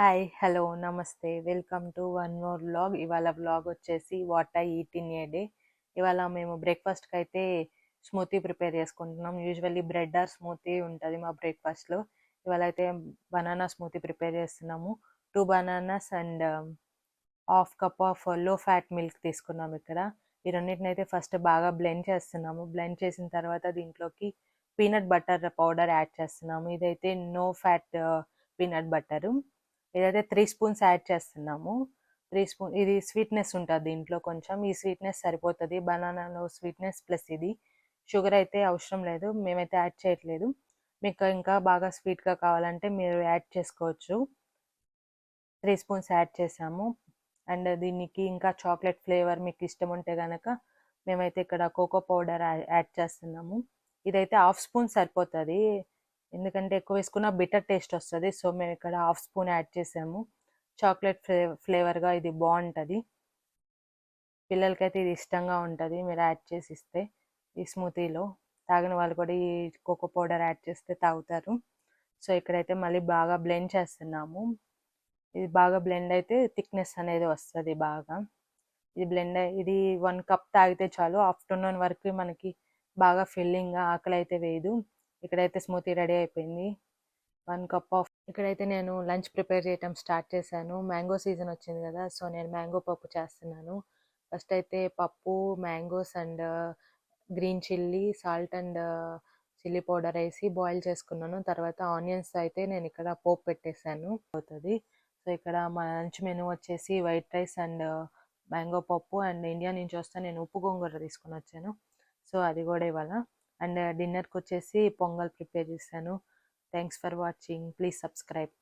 Hi hello నమస్తే welcome to one more vlog. ఇవాళ vlog వచ్చేసి what I eat in a day. ఇవాళ మేము బ్రేక్ఫాస్ట్కి అయితే స్మూతీ ప్రిపేర్ చేసుకుంటున్నాం. యూజువల్లీ బ్రెడ్ ఆర్ స్మూతీ ఉంటుంది మా బ్రేక్ఫాస్ట్లో. ఇవాళ అయితే బనానా స్మూతీ ప్రిపేర్ చేస్తున్నాము. 2 bananas and half cup of లో ఫ్యాట్ మిల్క్ తీసుకున్నాం. ఇక్కడ ఈ రెండింటిని అయితే ఫస్ట్ బాగా బ్లెండ్ చేస్తున్నాము. బ్లెండ్ చేసిన తర్వాత దీంట్లోకి పీనట్ బటర్ పౌడర్ యాడ్ చేస్తున్నాము. ఇదైతే నో ఫ్యాట్ పీనట్ బటరు. ఇదైతే 3 స్పూన్స్ యాడ్ చేస్తున్నాము. 3 స్పూన్ ఇది స్వీట్నెస్ ఉంటుంది దీంట్లో. కొంచెం ఈ స్వీట్నెస్ సరిపోతుంది, బనానాలో స్వీట్నెస్ ప్లస్ ఇది. షుగర్ అయితే అవసరం లేదు, మేమైతే యాడ్ చేయట్లేదు. మీకు ఇంకా బాగా స్వీట్గా కావాలంటే మీరు యాడ్ చేసుకోవచ్చు. 3 స్పూన్స్ యాడ్ చేసాము. అండ్ దీనికి ఇంకా చాక్లెట్ ఫ్లేవర్ మీకు ఇష్టం ఉంటే కనుక మేమైతే ఇక్కడ కోకో పౌడర్ యాడ్ చేస్తున్నాము. ఇదైతే హాఫ్ స్పూన్ సరిపోతుంది, ఎందుకంటే ఎక్కువ వేసుకున్న బిటర్ టేస్ట్ వస్తుంది. సో మేము ఇక్కడ హాఫ్ స్పూన్ యాడ్ చేసాము. చాక్లెట్ ఫ్లేవర్గా ఇది బాగుంటుంది, పిల్లలకైతే ఇది ఇష్టంగా ఉంటుంది మీరు యాడ్ చేసి ఇస్తే. ఈ స్మూతీలో తాగిన వాళ్ళు కూడా ఈ కోకో పౌడర్ యాడ్ చేస్తే తాగుతారు. సో ఇక్కడైతే మళ్ళీ బాగా బ్లెండ్ చేస్తున్నాము. ఇది బాగా బ్లెండ్ అయితే థిక్నెస్ అనేది వస్తుంది బాగా. ఇది 1 కప్ తాగితే చాలు. ఆఫ్టర్నూన్ వరకు మనకి బాగా ఫిల్లింగ్గా ఆకలి అయితే వేయదు. ఇక్కడైతే స్మూతీ రెడీ అయిపోయింది. 1 కప్ ఆఫ్ ఇక్కడైతే నేను లంచ్ ప్రిపేర్ చేయటం స్టార్ట్ చేశాను. మ్యాంగో సీజన్ వచ్చింది కదా, సో నేను మ్యాంగో పప్పు చేస్తున్నాను. ఫస్ట్ అయితే పప్పు, mangoes and green chilli, salt and chilli powder వేసి బాయిల్ చేసుకున్నాను. తర్వాత ఆనియన్స్ అయితే నేను ఇక్కడ పోపు పెట్టేశాను అవుతుంది. సో ఇక్కడ మా లంచ్ మెనూ వచ్చేసి వైట్ రైస్ అండ్ మ్యాంగో పప్పు. అండ్ ఇండియా నుంచి వస్తే నేను ఉప్పు గోంగూర తీసుకొని వచ్చాను, సో అది కూడా ఇవాళ. అండ్ డిన్నర్కి వచ్చేసి పొంగల్ ప్రిపేర్ చేశాను. Thanks for watching, please subscribe.